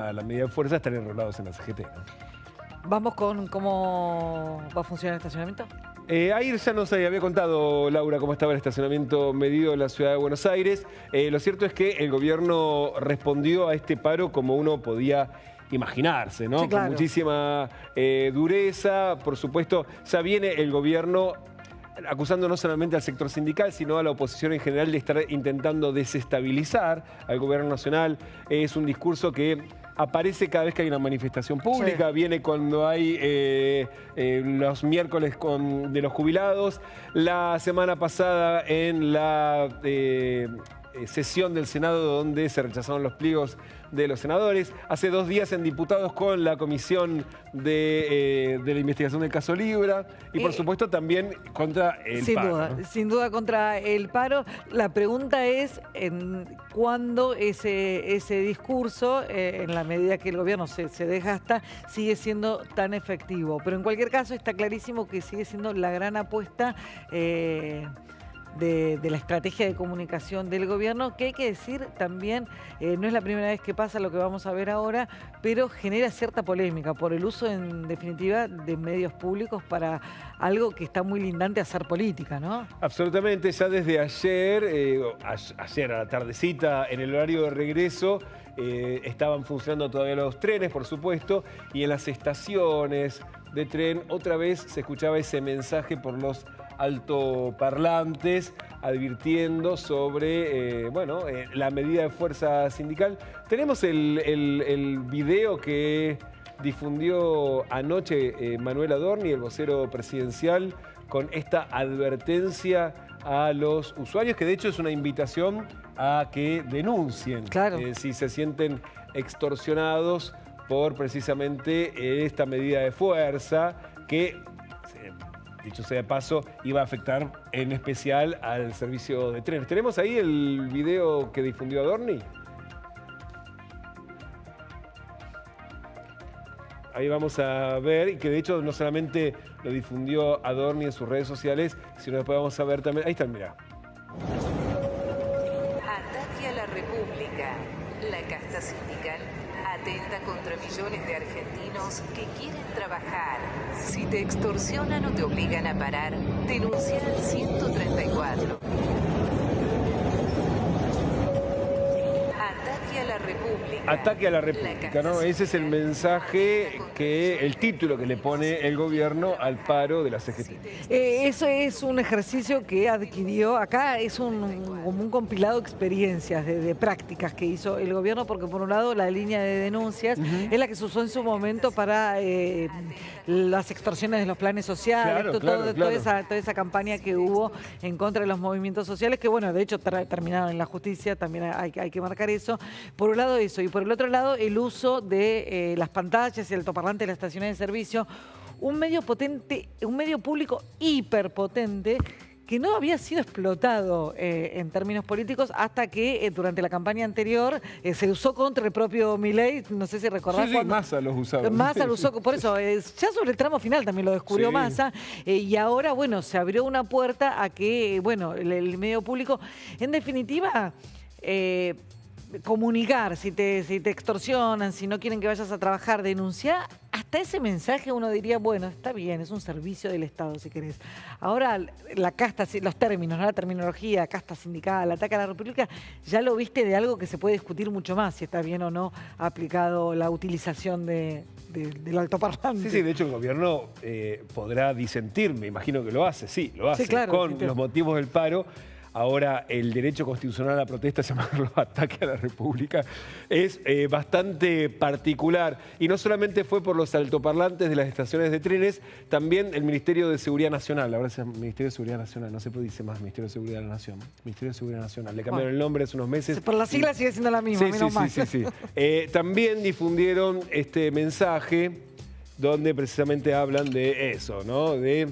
a la medida de fuerza estar enrolados en la CGT, ¿no? Vamos con cómo va a funcionar el estacionamiento. Ayer ya nos había contado, Laura, cómo estaba el estacionamiento medido en la ciudad de Buenos Aires. Lo cierto es que el gobierno respondió a este paro como uno podía imaginarse, ¿no? Sí, claro. Con muchísima dureza. Por supuesto, ya viene el gobierno acusando no solamente al sector sindical, sino a la oposición en general de estar intentando desestabilizar al gobierno nacional. Es un discurso que aparece cada vez que hay una manifestación pública, sí. Viene cuando hay los miércoles de los jubilados. La semana pasada en la sesión del Senado donde se rechazaron los pliegos de los senadores. Hace 2 días en Diputados con la comisión de la investigación del caso Libra y por supuesto también contra el paro. Sin duda contra el paro. La pregunta es cuándo ese discurso, en la medida que el gobierno se desgasta, sigue siendo tan efectivo. Pero en cualquier caso está clarísimo que sigue siendo la gran apuesta de la estrategia de comunicación del gobierno, que hay que decir también, no es la primera vez que pasa lo que vamos a ver ahora, pero genera cierta polémica por el uso, en definitiva, de medios públicos para algo que está muy lindante, hacer política, ¿no? Absolutamente, ya desde ayer, ayer a la tardecita, en el horario de regreso, estaban funcionando todavía los trenes, por supuesto, y en las estaciones de tren otra vez se escuchaba ese mensaje por los altoparlantes advirtiendo sobre la medida de fuerza sindical. Tenemos el video que difundió anoche Manuel Adorni, el vocero presidencial, con esta advertencia a los usuarios, que de hecho es una invitación a que denuncien, claro, si se sienten extorsionados por precisamente esta medida de fuerza que, dicho sea de paso, iba a afectar en especial al servicio de trenes. ¿Tenemos ahí el video que difundió Adorni? Ahí vamos a ver, y que de hecho no solamente lo difundió Adorni en sus redes sociales, sino después vamos a ver también... Ahí está, mirá. Ataque a la República. La casta sindical atenta contra millones de argentinos que quieren trabajar. Si te extorsionan o te obligan a parar, denuncia al 134. Ataque a la República. Ataque a la República, ¿no? Ese es el mensaje, el título que le pone el gobierno al paro de la CGT. Eso es un ejercicio que adquirió, acá es como un compilado de experiencias, de prácticas que hizo el gobierno, porque por un lado la línea de denuncias es la que se usó en su momento para las extorsiones de los planes sociales, toda esa campaña que hubo en contra de los movimientos sociales, que bueno, de hecho terminaron en la justicia, también hay que marcar eso. Por un lado eso, y por el otro lado el uso de las pantallas y el altoparlante de las estaciones de servicio, un medio potente, un medio público hiperpotente que no había sido explotado en términos políticos hasta que durante la campaña anterior se usó contra el propio Milei. No sé si recordás. Sí, Massa los usaba. Massa lo usó, por eso, ya sobre el tramo final también lo descubrió Massa. Y ahora, bueno, se abrió una puerta a que, bueno, el medio público, en definitiva... comunicar, si te extorsionan, si no quieren que vayas a trabajar, denunciar. Hasta ese mensaje uno diría, bueno, está bien, es un servicio del Estado, si querés. Ahora, la casta, los términos, ¿no? La terminología, casta sindical, ataque a la República, ya lo viste de algo que se puede discutir mucho más, si está bien o no aplicado la utilización del altoparlante. Sí, de hecho el gobierno podrá disentir, me imagino que lo hace, lo hace, claro, con los motivos del paro. Ahora, el derecho constitucional a la protesta, llamarlo ataque a la República, es bastante particular. Y no solamente fue por los altoparlantes de las estaciones de trenes, también el Ministerio de Seguridad Nacional. Ahora es el Ministerio de Seguridad Nacional, no se dice más Ministerio de Seguridad de la Nación. Ministerio de Seguridad Nacional. Le cambiaron el nombre hace unos meses. Por la sigla sigue siendo la misma, menos mal. Sí. También difundieron este mensaje donde precisamente hablan de eso, ¿no? De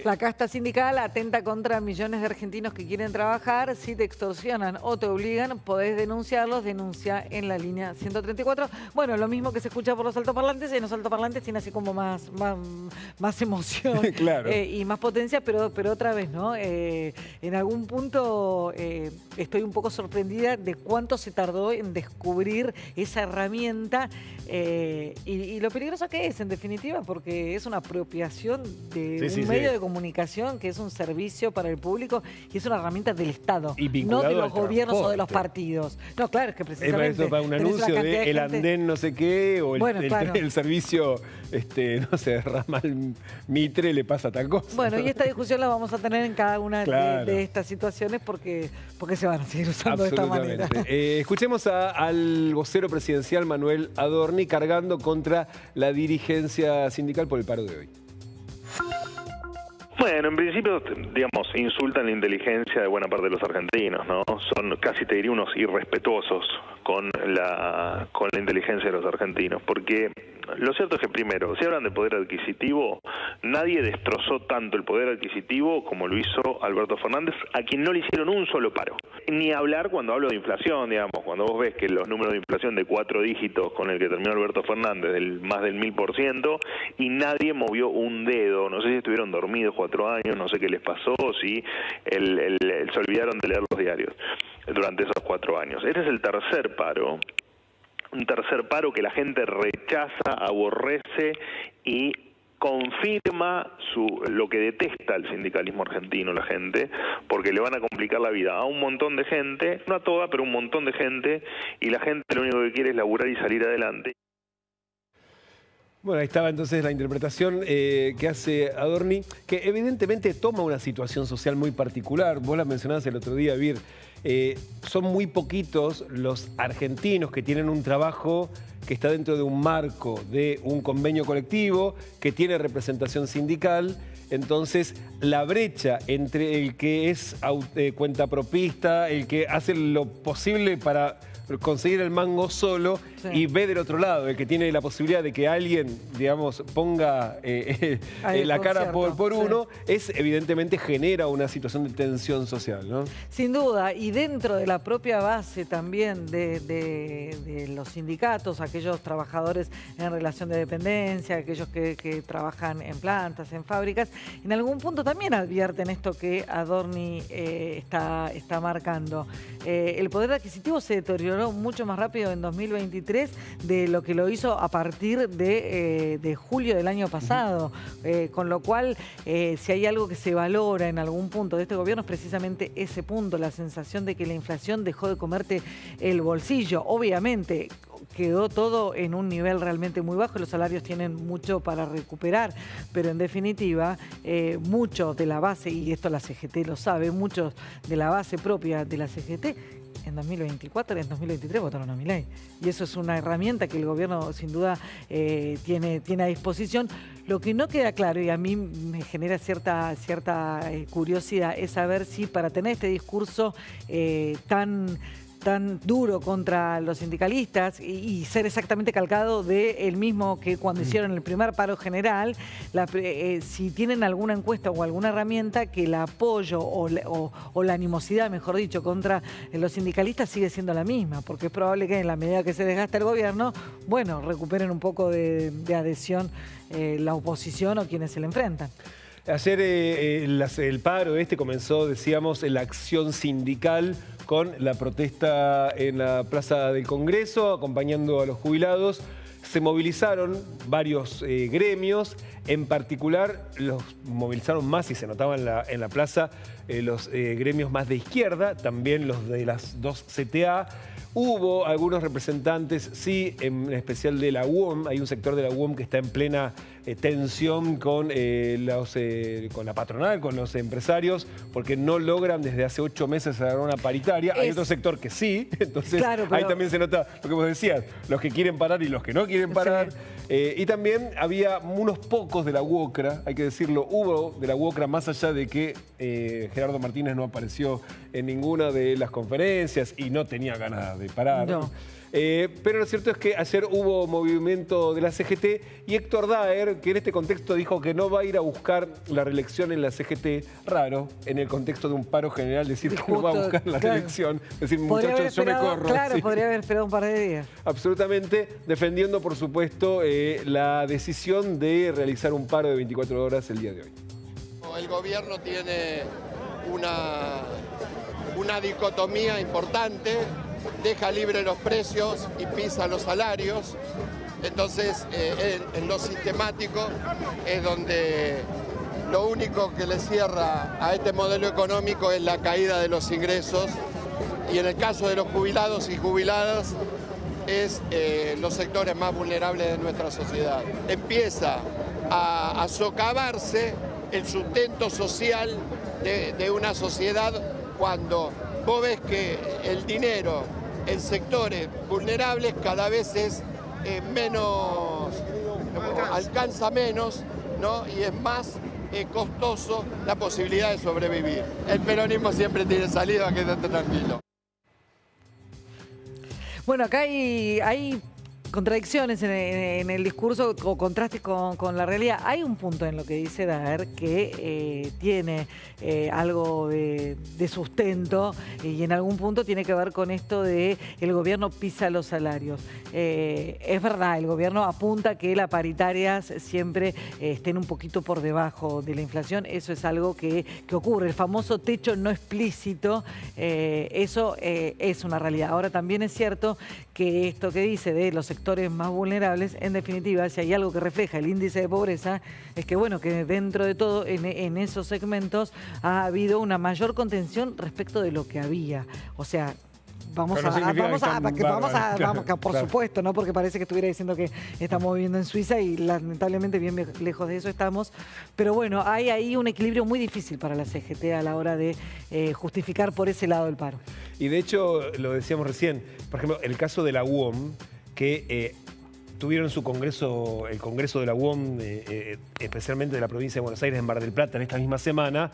La casta sindical atenta contra millones de argentinos que quieren trabajar. Si te extorsionan o te obligan, podés denunciarlos. Denuncia en la línea 134. Bueno, lo mismo que se escucha por los altoparlantes. En los altoparlantes tiene así como más emoción Claro. Y más potencia, pero otra vez, ¿no? En algún punto estoy un poco sorprendida de cuánto se tardó en descubrir esa herramienta y lo peligroso que es, en definitiva, porque es una apropiación de un medio de comunicación que es un servicio para el público y es una herramienta del Estado, no de los gobiernos o de los partidos. No, claro, es que precisamente... Es para un anuncio de el andén no sé qué, o el servicio, no sé, ramal Mitre le pasa tal cosa. Bueno, y esta discusión la vamos a tener en cada una de estas situaciones porque se van a seguir usando de esta manera. Escuchemos al vocero presidencial Manuel Adorni cargando contra la dirigencia sindical por el paro de hoy. Bueno, en principio, digamos, insultan la inteligencia de buena parte de los argentinos, ¿no? Son casi, te diría, unos irrespetuosos con la inteligencia de los argentinos, porque lo cierto es que, primero, si hablan de poder adquisitivo, nadie destrozó tanto el poder adquisitivo como lo hizo Alberto Fernández, a quien no le hicieron un solo paro. Ni hablar cuando hablo de inflación, digamos, cuando vos ves que los números de inflación de 4 dígitos con el que terminó Alberto Fernández, más del 1000%, y nadie movió un dedo. No sé si estuvieron dormidos 4 años, no sé qué les pasó, si se olvidaron de leer los diarios durante esos 4 años. Este es el tercer paro. Un tercer paro que la gente rechaza, aborrece y confirma lo que detesta el sindicalismo argentino, la gente, porque le van a complicar la vida a un montón de gente, no a toda, pero un montón de gente, y la gente lo único que quiere es laburar y salir adelante. Bueno, ahí estaba entonces la interpretación que hace Adorni, que evidentemente toma una situación social muy particular. Vos la mencionabas el otro día, Vir. Son muy poquitos los argentinos que tienen un trabajo que está dentro de un marco de un convenio colectivo, que tiene representación sindical. Entonces, la brecha entre el que es cuentapropista, el que hace lo posible para conseguir el mango solo, y ve del otro lado, el que tiene la posibilidad de que alguien, digamos, ponga la cara por uno, evidentemente genera una situación de tensión social, ¿no? Sin duda, y dentro de la propia base también de los sindicatos, aquellos trabajadores en relación de dependencia, aquellos que trabajan en plantas, en fábricas, en algún punto también advierten esto que Adorni está marcando. El poder adquisitivo se deterioró mucho más rápido en 2023 de lo que lo hizo a partir de julio del año pasado, con lo cual si hay algo que se valora en algún punto de este gobierno es precisamente ese punto, la sensación de que la inflación dejó de comerte el bolsillo. Obviamente quedó todo en un nivel realmente muy bajo, los salarios tienen mucho para recuperar, pero en definitiva mucho de la base, y esto la CGT lo sabe, muchos de la base propia de la CGT en 2024 y en 2023 votaron a Milei. Y eso es una herramienta que el gobierno sin duda tiene a disposición. Lo que no queda claro, y a mí me genera cierta curiosidad, es saber si para tener este discurso tan duro contra los sindicalistas y ser exactamente calcado de el mismo que cuando hicieron el primer paro general, si tienen alguna encuesta o alguna herramienta que el apoyo o la animosidad, mejor dicho, contra los sindicalistas sigue siendo la misma, porque es probable que en la medida que se desgasta el gobierno, bueno, recuperen un poco de adhesión la oposición o quienes se le enfrentan. Ayer el paro comenzó, decíamos, en la acción sindical con la protesta en la Plaza del Congreso, acompañando a los jubilados. Se movilizaron varios gremios, en particular los movilizaron más, y se notaba en la plaza, los gremios más de izquierda, también los de las dos CTA. Hubo algunos representantes, sí, en especial de la UOM. Hay un sector de la UOM que está en plena tensión con la patronal, con los empresarios, porque no logran desde hace 8 meses agarrar una paritaria. Hay otro sector que sí, entonces claro, ahí también se nota lo que vos decías, los que quieren parar y los que no quieren parar. Sí. Y también había unos pocos de la UOCRA, hay que decirlo, hubo de la UOCRA, más allá de que Gerardo Martínez no apareció en ninguna de las conferencias y no tenía ganas de parar. No. Pero lo cierto es que ayer hubo movimiento de la CGT y Héctor Daer, que en este contexto dijo que no va a ir a buscar la reelección en la CGT. Raro, en el contexto de un paro general, decir que no va a buscar la reelección. Decir, muchachos, yo me corro. Claro, sí. podría haber esperado un par de días. Absolutamente, defendiendo, por supuesto, la decisión de realizar un paro de 24 horas el día de hoy. El gobierno tiene una dicotomía importante, deja libre los precios y pisa los salarios. Entonces, en lo sistemático es donde lo único que le cierra a este modelo económico es la caída de los ingresos. Y en el caso de los jubilados y jubiladas, es los sectores más vulnerables de nuestra sociedad. Empieza a socavarse el sustento social de una sociedad cuando vos ves que el dinero en sectores vulnerables cada vez es menos, alcanza menos, ¿no? Y es más costoso la posibilidad de sobrevivir. El peronismo siempre tiene salida, quédate tranquilo. Bueno, acá hay contradicciones en el discurso o contrastes con la realidad. Hay un punto en lo que dice Daer que tiene algo de sustento y en algún punto tiene que ver con esto de el gobierno pisa los salarios. Es verdad, el gobierno apunta que las paritarias siempre estén un poquito por debajo de la inflación. Eso es algo que ocurre. El famoso techo no explícito, eso es una realidad. Ahora también es cierto que esto que dice de los sectores más vulnerables, en definitiva, si hay algo que refleja el índice de pobreza, es que bueno, que dentro de todo, en esos segmentos ha habido una mayor contención respecto de lo que había. O sea, por supuesto, ¿no? Porque parece que estuviera diciendo que estamos viviendo en Suiza y lamentablemente bien lejos de eso estamos. Pero bueno, hay ahí un equilibrio muy difícil para la CGT a la hora de justificar por ese lado el paro. Y de hecho, lo decíamos recién, por ejemplo, el caso de la UOM, que tuvieron su congreso, el congreso de la UOM, especialmente de la provincia de Buenos Aires, en Mar del Plata, en esta misma semana,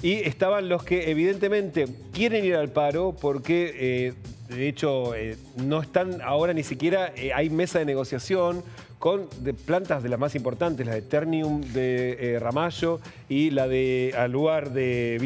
y estaban los que evidentemente quieren ir al paro porque, de hecho, no están ahora ni siquiera, hay mesa de negociación con plantas de las más importantes, la de Ternium de Ramallo y la de Aluar de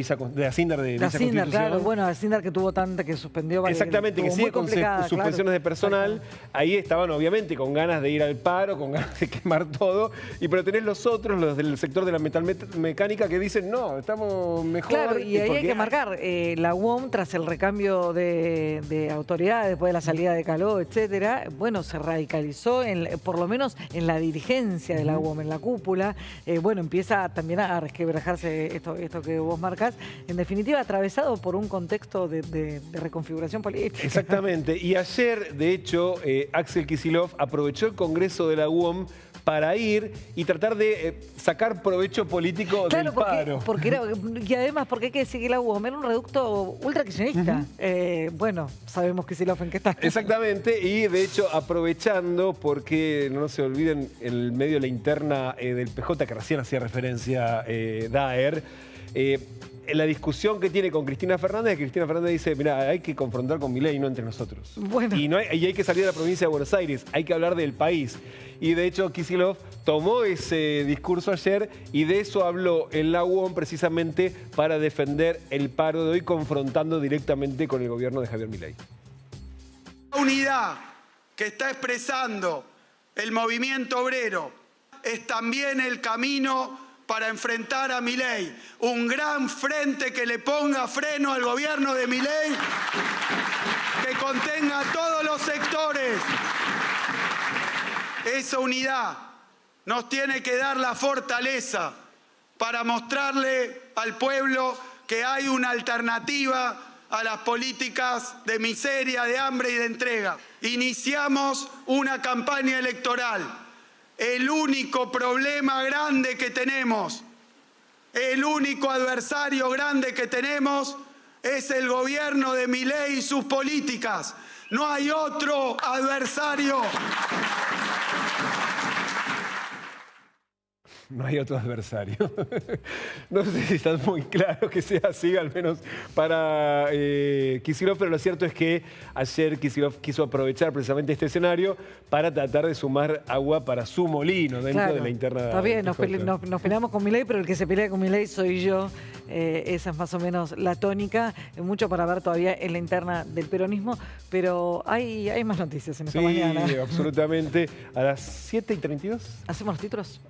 Asindar de Villa Constitución. Claro, bueno, Asindar que tuvo tanta que suspendió. Exactamente, que sigue con suspensiones de personal. Ahí estaban obviamente con ganas de ir al paro, con ganas de quemar todo. Pero tenés los otros, los del sector de la metalmecánica, que dicen, no, estamos mejor. Claro, y ahí hay que marcar, la UOM, tras el recambio de autoridades, después de la salida de Caló, etcétera, bueno, se radicalizó, por lo menos en la dirigencia de la UOM, en la cúpula. Bueno, empieza también a resquebrajarse esto que vos marcas, en definitiva atravesado por un contexto de reconfiguración política. Exactamente, y ayer, de hecho, Axel Kicillof aprovechó el congreso de la UOM para ir y tratar de sacar provecho político del paro. Y además, porque hay que decir que la UOM era un reducto ultra kirchnerista. Bueno, sabemos Kicillof en qué está. Exactamente, y de hecho aprovechando, porque no se olviden, en el medio de la interna del PJ, que recién hacía referencia Daer, la discusión que tiene con Cristina Fernández dice, mira, hay que confrontar con Milei, no entre nosotros. Bueno. Y hay que salir de la provincia de Buenos Aires, hay que hablar del país. Y de hecho Kicillof tomó ese discurso ayer y de eso habló en la UOM precisamente para defender el paro de hoy, confrontando directamente con el gobierno de Javier Milei. La unidad que está expresando el movimiento obrero es también el camino para enfrentar a Milei. Un gran frente que le ponga freno al gobierno de Milei, que contenga a todos los sectores. Esa unidad nos tiene que dar la fortaleza para mostrarle al pueblo que hay una alternativa a las políticas de miseria, de hambre y de entrega. Iniciamos una campaña electoral. El único problema grande que tenemos, el único adversario grande que tenemos es el gobierno de Milei y sus políticas. No hay otro adversario. No hay otro adversario. No sé si está muy claro que sea así, al menos para Kicillof, pero lo cierto es que ayer Kicillof quiso aprovechar precisamente este escenario para tratar de sumar agua para su molino dentro de la interna. Está bien, nos peleamos con Milei, pero el que se pelea con Milei soy yo. Esa es más o menos la tónica. Mucho para ver todavía en la interna del peronismo, pero hay más noticias en esta mañana. Sí, absolutamente. A las 7:32. ¿Hacemos los títulos?